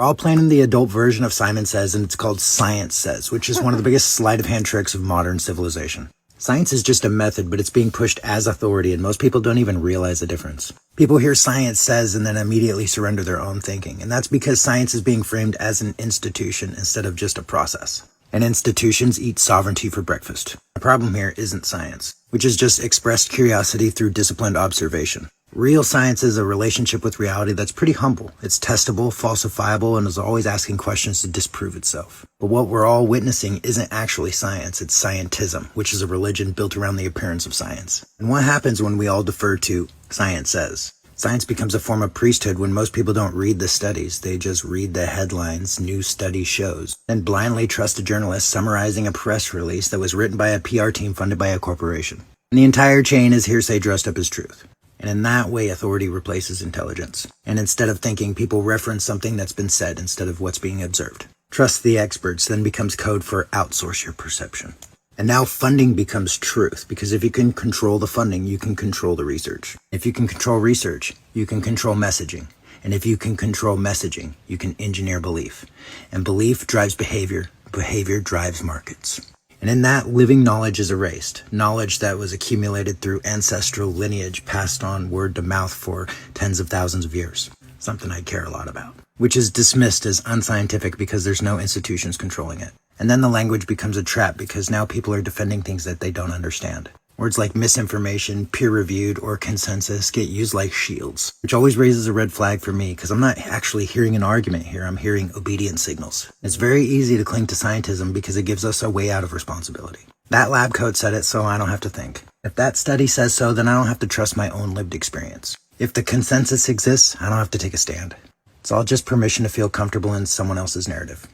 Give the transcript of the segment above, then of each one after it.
We're all playing the adult version of Simon Says, and it's called Science Says, which is one of the biggest sleight of hand tricks of modern civilization. Science is just a method, but it's being pushed as authority, and most people don't even realize the difference. People hear science says and then immediately surrender their own thinking, and that's because science is being framed as an institution instead of just a process. And institutions eat sovereignty for breakfast. The problem here isn't science, which is just expressed curiosity through disciplined observation. Real science is a relationship with reality that's pretty humble. It's testable, falsifiable, and is always asking questions to disprove itself. But what we're all witnessing isn't actually science, it's scientism, which is a religion built around the appearance of science. And what happens when we all defer to Science Says? Science becomes a form of priesthood when most people don't read the studies. They just read the headlines new study shows, and blindly trust a journalist summarizing a press release that was written by a PR team funded by a corporation. And the entire chain is hearsay dressed up as truth. And in that way, authority replaces intelligence. And instead of thinking, people reference something that's been said instead of what's being observed. Trust the experts then becomes code for outsource your perception. And now funding becomes truth, because if you can control the funding, you can control the research. If you can control research, you can control messaging. And if you can control messaging, you can engineer belief. And belief drives behavior. Behavior drives markets. And in that, living knowledge is erased. Knowledge that was accumulated through ancestral lineage passed on word to mouth for tens of thousands of years. Something I care a lot about. Which is dismissed as unscientific because there's no institutions controlling it. And then the language becomes a trap because now people are defending things that they don't understand. Words like misinformation, peer-reviewed, or consensus get used like shields, which always raises a red flag for me because I'm not actually hearing an argument here, I'm hearing obedience signals. It's very easy to cling to scientism because it gives us a way out of responsibility. That lab coat said it, so I don't have to think. If that study says so, then I don't have to trust my own lived experience. If the consensus exists, I don't have to take a stand. It's all just permission to feel comfortable in someone else's narrative.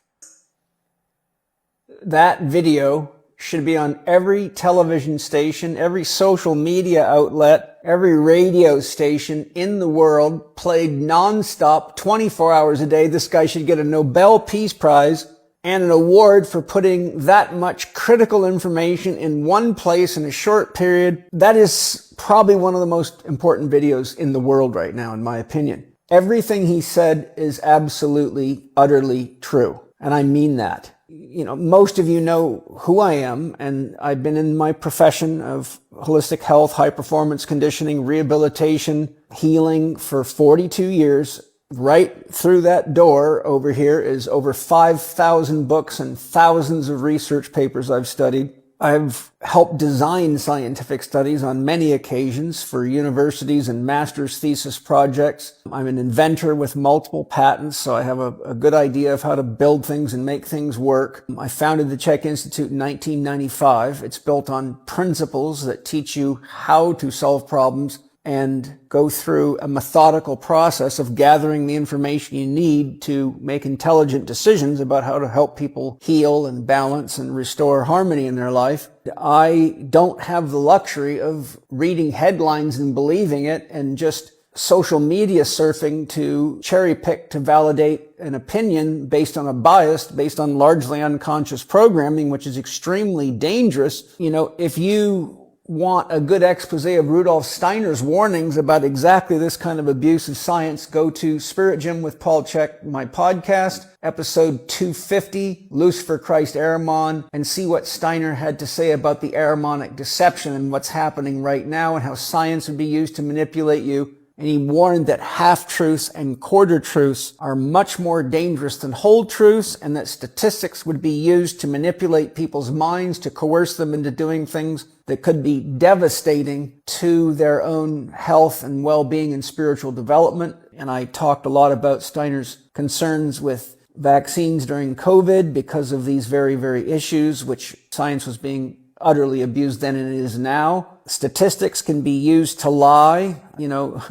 That video should be on every television station, every social media outlet, every radio station in the world, played nonstop, 24 hours a day. This guy should get a Nobel Peace Prize and an award for putting that much critical information in one place in a short period. That is probably one of the most important videos in the world right now, in my opinion. Everything he said is absolutely, utterly true. And I mean that. You know, most of you know who I am, and I've been in my profession of holistic health, high performance conditioning, rehabilitation, healing for 42 years. Right through that door over here is over 5,000 books and thousands of research papers I've studied. I've helped design scientific studies on many occasions for universities and master's thesis projects. I'm an inventor with multiple patents, so I have a good idea of how to build things and make things work. I founded the Czech Institute in 1995. It's built on principles that teach you how to solve problems and go through a methodical process of gathering the information you need to make intelligent decisions about how to help people heal and balance and restore harmony in their life. I don't have the luxury of reading headlines and believing it and just social media surfing to cherry pick to validate an opinion based on a bias, based on largely unconscious programming, which is extremely dangerous. You know, if you want a good expose of Rudolf Steiner's warnings about exactly this kind of abuse of science, go to Spirit Gym with Paul Chek, my podcast, episode 250, Loose for Christ Ahriman, and see what Steiner had to say about the Ahrimanic deception and what's happening right now and how science would be used to manipulate you. And he warned that half-truths and quarter-truths are much more dangerous than whole truths, and that statistics would be used to manipulate people's minds, to coerce them into doing things that could be devastating to their own health and well-being and spiritual development. And I talked a lot about Steiner's concerns with vaccines during COVID because of these very, very issues, which science was being utterly abused then and it is now. Statistics can be used to lie. You know,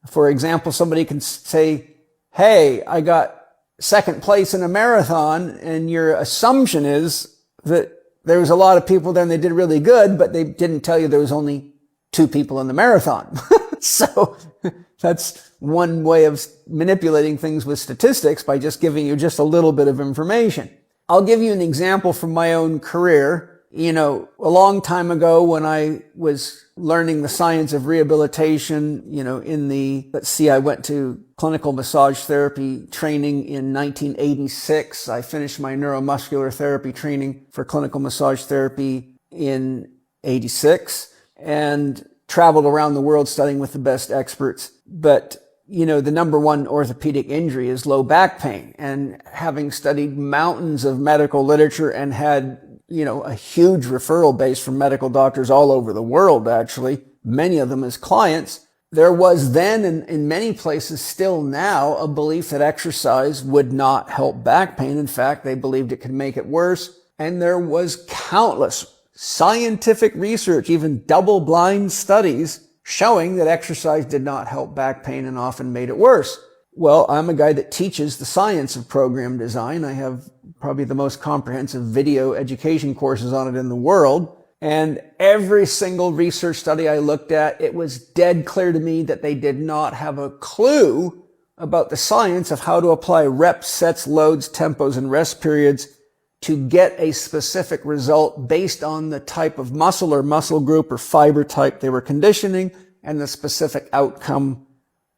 for example, somebody can say, hey, I got second place in a marathon, and your assumption is that there was a lot of people there and they did really good, but they didn't tell you there was only 2 people in the marathon. So that's one way of manipulating things with statistics, by just giving you just a little bit of information. I'll give you an example from my own career. A long time ago when I was learning the science of rehabilitation, I went to clinical massage therapy training in 1986. I finished my neuromuscular therapy training for clinical massage therapy in 86 and traveled around the world studying with the best experts. But the number one orthopedic injury is low back pain. And having studied mountains of medical literature and had, a huge referral base from medical doctors all over the world, actually, many of them as clients, there was then, and in many places still now, a belief that exercise would not help back pain. In fact, they believed it could make it worse. And there was countless scientific research, even double-blind studies, showing that exercise did not help back pain and often made it worse. Well, I'm a guy that teaches the science of program design. I have probably the most comprehensive video education courses on it in the world. And every single research study I looked at, it was dead clear to me that they did not have a clue about the science of how to apply reps, sets, loads, tempos, and rest periods to get a specific result based on the type of muscle or muscle group or fiber type they were conditioning and the specific outcome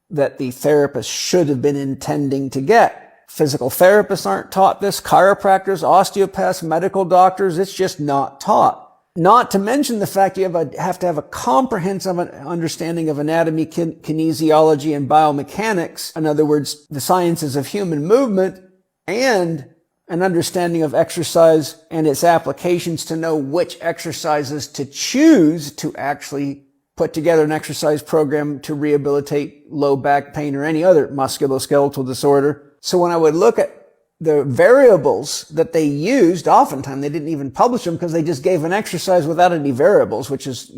that the therapist should have been intending to get. Physical therapists aren't taught this, chiropractors, osteopaths, medical doctors, it's just not taught. Not to mention the fact you have to have a comprehensive understanding of anatomy, kinesiology, and biomechanics. In other words, the sciences of human movement, and an understanding of exercise and its applications to know which exercises to choose to actually put together an exercise program to rehabilitate low back pain or any other musculoskeletal disorder. So when I would look at the variables that they used, oftentimes they didn't even publish them because they just gave an exercise without any variables, which is,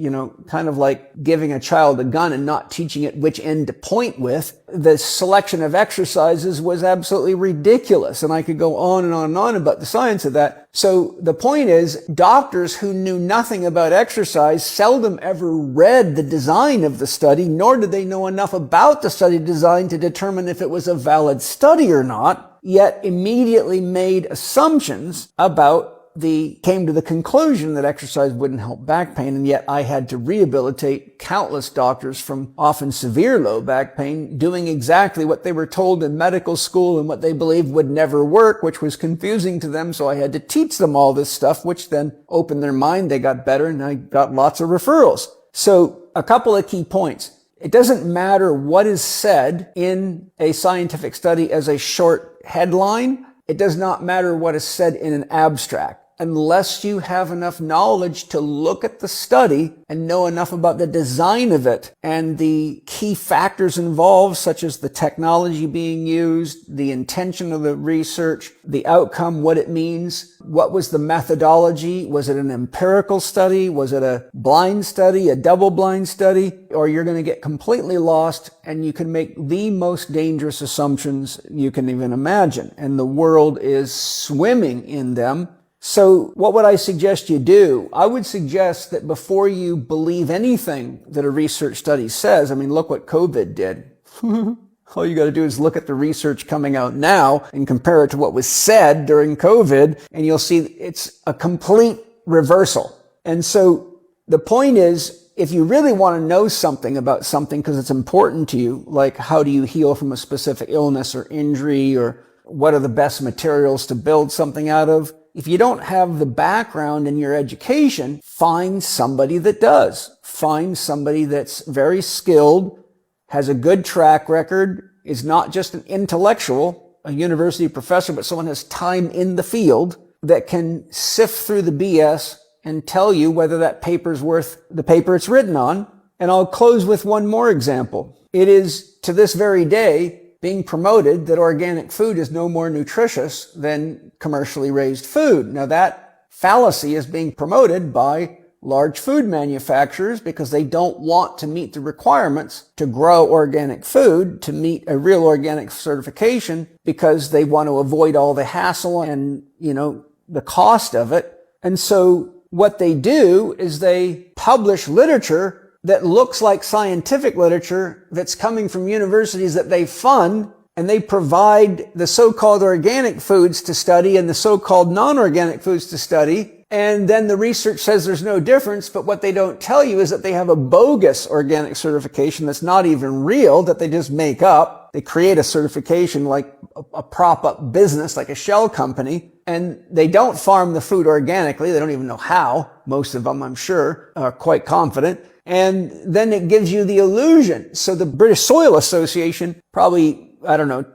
kind of like giving a child a gun and not teaching it which end to point with. The selection of exercises was absolutely ridiculous. And I could go on and on and on about the science of that. So the point is, doctors who knew nothing about exercise seldom ever read the design of the study, nor did they know enough about the study design to determine if it was a valid study or not, yet immediately made assumptions came to the conclusion that exercise wouldn't help back pain, and yet I had to rehabilitate countless doctors from often severe low back pain doing exactly what they were told in medical school and what they believed would never work, which was confusing to them, so I had to teach them all this stuff, which then opened their mind, they got better, and I got lots of referrals. So a couple of key points. It doesn't matter what is said in a scientific study as a short headline. It does not matter what is said in an abstract. Unless you have enough knowledge to look at the study and know enough about the design of it and the key factors involved, such as the technology being used, the intention of the research, the outcome, what it means, what was the methodology, was it an empirical study, was it a blind study, a double-blind study, or you're going to get completely lost and you can make the most dangerous assumptions you can even imagine. And the world is swimming in them. So what would I suggest you do? I would suggest that before you believe anything that a research study says, look what COVID did. All you got to do is look at the research coming out now and compare it to what was said during COVID, and you'll see it's a complete reversal. And so the point is, if you really want to know something about something because it's important to you, like how do you heal from a specific illness or injury, or what are the best materials to build something out of, if you don't have the background in your education, find somebody that does. Find somebody that's very skilled, has a good track record, is not just an intellectual, a university professor, but someone has time in the field that can sift through the BS and tell you whether that paper's worth the paper it's written on. And I'll close with one more example. It is, to this very day, being promoted that organic food is no more nutritious than commercially raised food. Now that fallacy is being promoted by large food manufacturers because they don't want to meet the requirements to grow organic food, to meet a real organic certification, because they want to avoid all the hassle and, the cost of it. And so what they do is they publish literature that looks like scientific literature that's coming from universities that they fund, and they provide the so-called organic foods to study and the so-called non-organic foods to study, And then the research says there's no difference, but what they don't tell you is that they have a bogus organic certification that's not even real, that they just make up. They create a certification like a prop-up business, like a shell company, and they don't farm the food organically. They don't even know how. Most of them, I'm sure, are quite confident. And then it gives you the illusion. So the British Soil Association, probably,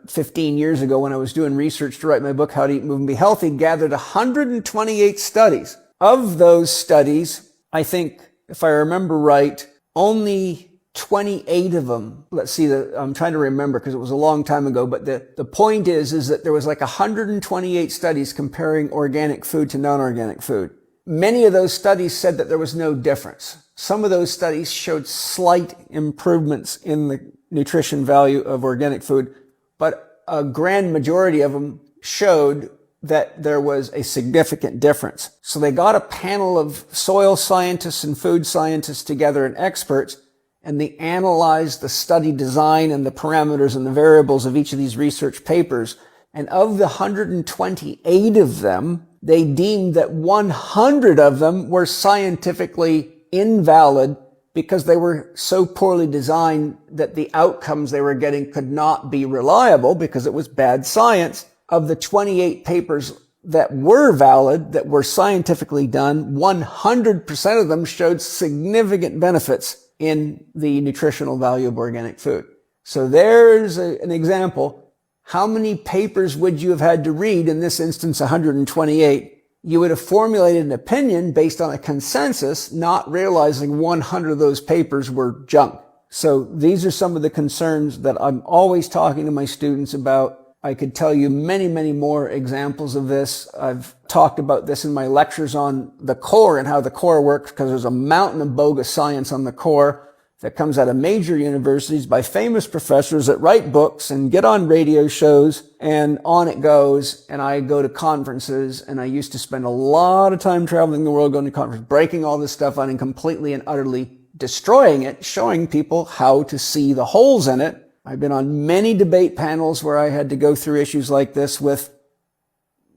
15 years ago when I was doing research to write my book, How to Eat, Move, and Be Healthy, gathered 128 studies. Of those studies, I think, if I remember right, only 28 of them, I'm trying to remember because it was a long time ago, but the point is that there was like 128 studies comparing organic food to non-organic food. Many of those studies said that there was no difference. Some of those studies showed slight improvements in the nutrition value of organic food, but a grand majority of them showed that there was a significant difference. So they got a panel of soil scientists and food scientists together and experts, and they analyzed the study design and the parameters and the variables of each of these research papers. And of the 128 of them, they deemed that 100 of them were scientifically invalid because they were so poorly designed that the outcomes they were getting could not be reliable because it was bad science. Of the 28 papers that were valid, that were scientifically done, 100% of them showed significant benefits in the nutritional value of organic food. So there's an example. How many papers would you have had to read? In this instance, 128. You would have formulated an opinion based on a consensus, not realizing 100 of those papers were junk. So these are some of the concerns that I'm always talking to my students about. I could tell you many, many more examples of this. I've talked about this in my lectures on the core and how the core works, because there's a mountain of bogus science on the core that comes out of major universities by famous professors that write books and get on radio shows, and on it goes. And I go to conferences, and I used to spend a lot of time traveling the world, going to conferences, breaking all this stuff on and completely and utterly destroying it, showing people how to see the holes in it. I've been on many debate panels where I had to go through issues like this with,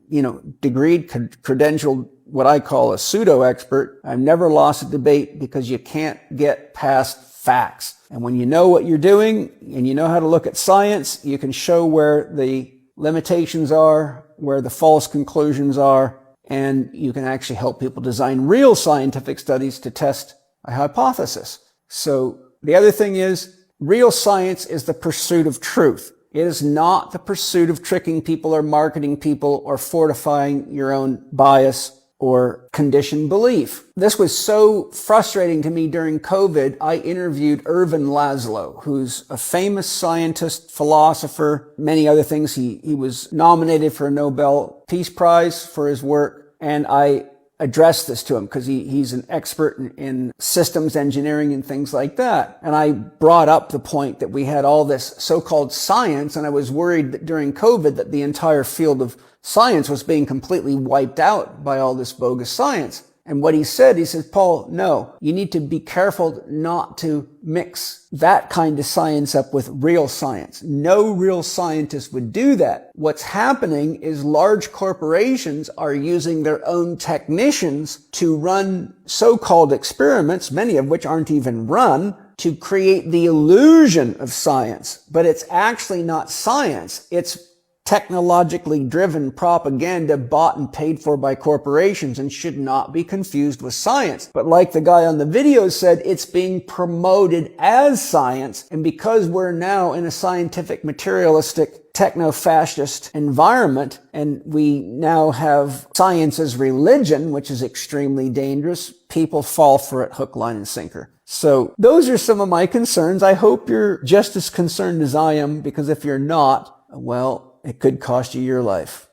degreed, credentialed, what I call a pseudo-expert. I've never lost a debate because you can't get past facts. And when you know what you're doing and you know how to look at science, you can show where the limitations are, where the false conclusions are, and you can actually help people design real scientific studies to test a hypothesis. So the other thing is, real science is the pursuit of truth. It is not the pursuit of tricking people or marketing people or fortifying your own bias or conditioned belief. This was so frustrating to me during COVID. I interviewed Ervin Laszlo, who's a famous scientist, philosopher, many other things. He was nominated for a Nobel Peace Prize for his work, and I addressed this to him because he's an expert in systems engineering and things like that. And I brought up the point that we had all this so-called science, and I was worried that during COVID that the entire field of science was being completely wiped out by all this bogus science. And what he says, Paul, no, you need to be careful not to mix that kind of science up with real science. No real scientist would do that. What's happening is large corporations are using their own technicians to run so-called experiments, many of which aren't even run, to create the illusion of science. But it's actually not science. It's technologically driven propaganda bought and paid for by corporations and should not be confused with science. But like the guy on the video said, it's being promoted as science. And because we're now in a scientific, materialistic, techno-fascist environment, and we now have science as religion, which is extremely dangerous, people fall for it hook, line, and sinker. So those are some of my concerns. I hope you're just as concerned as I am, because if you're not, well, it could cost you your life.